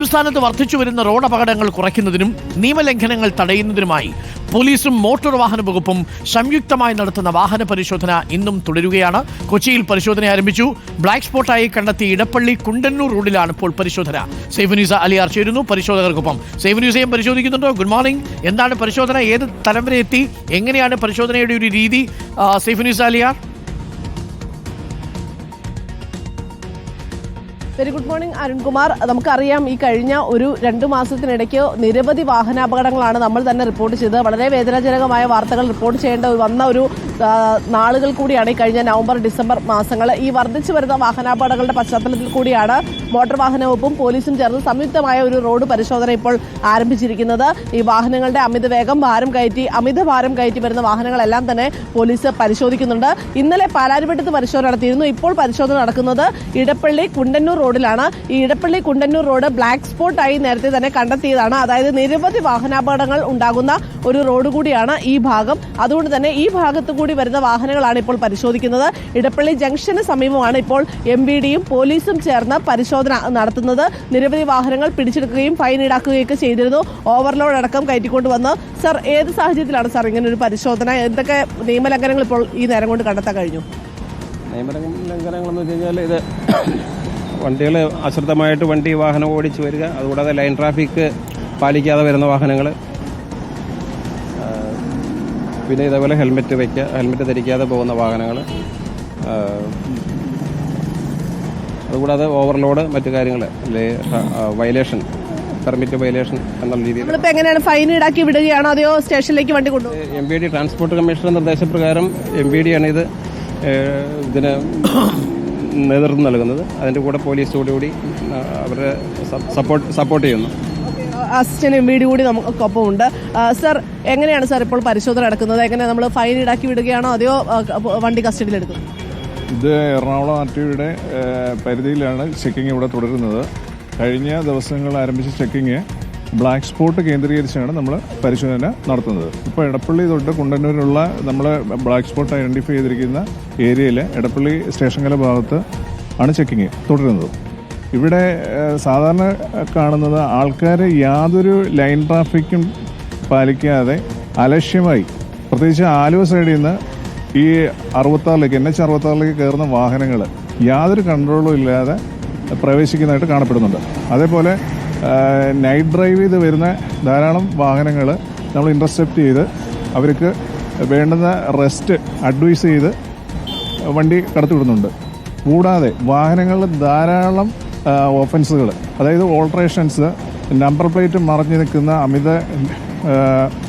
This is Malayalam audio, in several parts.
സംസ്ഥാനത്ത് വർദ്ധിച്ചുവരുന്ന റോഡ് അപകടങ്ങൾ കുറയ്ക്കുന്നതിനും നിയമലംഘനങ്ങൾ തടയുന്നതിനുമായി പോലീസും മോട്ടോർ വാഹന വകുപ്പും സംയുക്തമായി നടത്തുന്ന വാഹന പരിശോധന ഇന്നും തുടരുകയാണ്. കൊച്ചിയിൽ പരിശോധന ആരംഭിച്ചു. ബ്ലാക്ക് സ്പോട്ടായി കണ്ടെത്തിയ ഇടപ്പള്ളി കുണ്ടന്നൂർ റോഡിലാണ് ഇപ്പോൾ പരിശോധന. സൈഫുനിസ അലിയാർ ചേരുന്നു പരിശോധകർക്കൊപ്പം. സൈഫുനിസയും പരിശോധിക്കുന്നുണ്ടോ? Good morning. എന്താണ് പരിശോധന? ഏത് തലം വരെ എത്തി? എങ്ങനെയാണ് പരിശോധനയുടെ ഒരു രീതി? Saifunisa Aliyar. Very good morning Arunkumar. നമുക്കറിയാം, ഈ കഴിഞ്ഞ ഒരു 2 മാസത്തിനിടയ്ക്ക് നിരവധി വാഹനാപകടങ്ങളാണ് നമ്മൾ തന്നെ റിപ്പോർട്ട് ചെയ്തത്. വളരെ വേദനാജനകമായ വാർത്തകൾ റിപ്പോർട്ട് ചെയ്യേണ്ട വന്ന ഒരു നാളുകൾ കൂടിയാണ് ഈ കഴിഞ്ഞ നവംബർ ഡിസംബർ മാസങ്ങൾ. ഈ വർദ്ധിച്ചു വരുന്ന വാഹനാപകടങ്ങളുടെ പശ്ചാത്തലത്തിൽ കൂടിയാണ് മോട്ടോർ വാഹന വകുപ്പും പോലീസും ചേർന്ന് സംയുക്തമായ ഒരു റോഡ് പരിശോധന ഇപ്പോൾ ആരംഭിച്ചിരിക്കുന്നത്. ഈ വാഹനങ്ങളുടെ അമിത ഭാരം കയറ്റി വരുന്ന വാഹനങ്ങളെല്ലാം തന്നെ പോലീസ് പരിശോധിക്കുന്നുണ്ട്. ഇന്നലെ പാലാരിവട്ടത്ത് പരിശോധന നടത്തിയിരുന്നു. ഇപ്പോൾ പരിശോധന നടക്കുന്നത് ഇടപ്പള്ളി കുണ്ടന്നൂർ റോഡിലാണ്. ഈ ഇടപ്പള്ളി കുണ്ടന്നൂർ റോഡ് ബ്ലാക്ക് സ്പോട്ടായി നേരത്തെ തന്നെ കണ്ടെത്തിയതാണ്. അതായത് നിരവധി വാഹനാപകടങ്ങൾ ഉണ്ടാകുന്ന ഒരു റോഡ് കൂടിയാണ് ഈ ഭാഗം. അതുകൊണ്ട് തന്നെ ഈ ഭാഗത്തു കൂടി വരുന്ന വാഹനങ്ങളാണ് ഇപ്പോൾ പരിശോധിക്കുന്നത്. ഇടപ്പള്ളി ജംഗ്ഷന് സമീപമാണ് ഇപ്പോൾ MVDയും പോലീസും ചേർന്ന് പരിശോധന നടത്തുന്നത്. നിരവധി വാഹനങ്ങൾ പിടിച്ചെടുക്കുകയും ഫൈൻ ഈടാക്കുകയൊക്കെ ചെയ്തിരുന്നു. ഓവർലോഡ് അടക്കം കയറ്റിക്കൊണ്ടുവന്ന്. സർ, ഏത് സാഹചര്യത്തിലാണ് സാർ ഇങ്ങനെ ഒരു പരിശോധന? എന്തൊക്കെ നിയമലംഘനങ്ങൾ ഇപ്പോൾ ഈ നേരം കൊണ്ട് കണ്ടെത്താൻ കഴിഞ്ഞു? നിയമലംഘനങ്ങളെന്ന് വെച്ച് കഴിഞ്ഞാൽ ഇത് വണ്ടികൾ അശ്രദ്ധമായിട്ട് വാഹനം ഓടിച്ചു വരിക, അതുകൂടാതെ ലൈൻ ട്രാഫിക് പാലിക്കാതെ വരുന്ന വാഹനങ്ങൾ, പിന്നെ ഇതേപോലെ ഹെൽമെറ്റ് ധരിക്കാതെ പോകുന്ന വാഹനങ്ങൾ, അതുകൂടാതെ ഓവർലോഡ്, മറ്റു കാര്യങ്ങൾ, വയലേഷൻ, പെർമിറ്റ് വയലേഷൻ എന്നുള്ള രീതിയിൽ. എങ്ങനെയാണ് ഫൈൻ ഈടാക്കി വിടുകയാണോ അതെയോ സ്റ്റേഷനിലേക്ക് വണ്ടി കൊണ്ടുപോകും? MVD ട്രാൻസ്പോർട്ട് കമ്മീഷണർ നിർദ്ദേശപ്രകാരം MVD ആണ് ഇതിന് നേതൃത്വം നൽകുന്നത്. അതിൻ്റെ കൂടെ പോലീസോടുകൂടി അവരെ സപ്പോർട്ട് ചെയ്യുന്നു. അസിസ്റ്റന്റ് MVD കൂടി നമുക്കൊപ്പം ഉണ്ട്. സർ, എങ്ങനെയാണ് സാർ ഇപ്പോൾ പരിശോധന നടക്കുന്നത്? എങ്ങനെ നമ്മൾ ഫൈൻ ഈടാക്കി വിടുകയാണോ അതെയോ വണ്ടി കസ്റ്റഡിയിൽ എടുക്കും? ഇത് എറണാകുളം RTOയുടെ പരിധിയിലാണ് ചെക്കിംഗ് ഇവിടെ തുടരുന്നത്. കഴിഞ്ഞ ദിവസങ്ങളിൽ ആരംഭിച്ച ചെക്കിങ് ബ്ലാക്ക് സ്പോട്ട് കേന്ദ്രീകരിച്ചാണ് നമ്മൾ പരിശോധന നടത്തുന്നത്. ഇപ്പോൾ എടപ്പള്ളി തൊട്ട് കുണ്ടന്നൂരിലുള്ള നമ്മൾ ബ്ലാക്ക് സ്പോട്ട് ഐഡന്റിഫൈ ചെയ്തിരിക്കുന്ന ഏരിയയിൽ എടപ്പള്ളി സ്റ്റേഷൻകല ഭാഗത്ത് ആണ് ചെക്കിങ് തുടരുന്നത്. ഇവിടെ സാധാരണ കാണുന്നത് ആൾക്കാർ യാതൊരു ലൈൻ ട്രാഫിക്കും പാലിക്കാതെ അലക്ഷ്യമായി, പ്രത്യേകിച്ച് ആലുവ സൈഡിൽ നിന്ന് ഈ 66ലേക്ക് NH 66ലേക്ക് കയറുന്ന വാഹനങ്ങൾ യാതൊരു കൺട്രോളും ഇല്ലാതെ പ്രവേശിക്കുന്നതായിട്ട് കാണപ്പെടുന്നുണ്ട്. അതേപോലെ നൈറ്റ് ഡ്രൈവ് ചെയ്ത് വരുന്ന ധാരാളം വാഹനങ്ങൾ നമ്മൾ ഇൻ്റർസെപ്റ്റ് ചെയ്ത് അവർക്ക് വേണ്ടുന്ന റെസ്റ്റ് അഡ്വൈസ് ചെയ്ത് വണ്ടി കടത്തിവിടുന്നുണ്ട്. കൂടാതെ വാഹനങ്ങളിൽ ധാരാളം ഓഫൻസുകൾ, അതായത് ഓൾട്രേഷൻസ്, നമ്പർ പ്ലേറ്റ് മറഞ്ഞു നിൽക്കുന്ന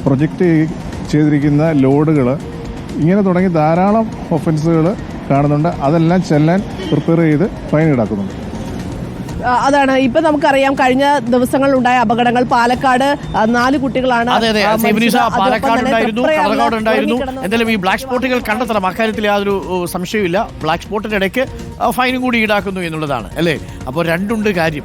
പ്രൊജക്റ്റ് ചെയ്തിരിക്കുന്ന ലോഡുകൾ, ഇങ്ങനെ തുടങ്ങി ധാരാളം ഒഫൻസുകൾ കാണുന്നുണ്ട്. അതെല്ലാം ചെല്ലാൻ പ്രിപ്പയർ ചെയ്ത് ഫൈൻ ഈടാക്കുന്നുണ്ട്. അതാണ് ഇപ്പൊ നമുക്കറിയാം, കഴിഞ്ഞ ദിവസങ്ങളിൽ ഉണ്ടായ അപകടങ്ങൾ. പാലക്കാട് 4 കുട്ടികളാണ്. പാലക്കാടുണ്ടായിരുന്നു. എന്തായാലും ഈ ബ്ലാക്ക് സ്പോട്ടുകൾ കണ്ടെത്തണം, അക്കാര്യത്തിൽ യാതൊരു സംശയമില്ല. ബ്ലാക്ക് സ്പോട്ടിന്റെ ഇടയ്ക്ക് ഫൈനും കൂടി ഈടാക്കുന്നു എന്നുള്ളതാണ് അല്ലേ? അപ്പോൾ രണ്ടുണ്ട് കാര്യം.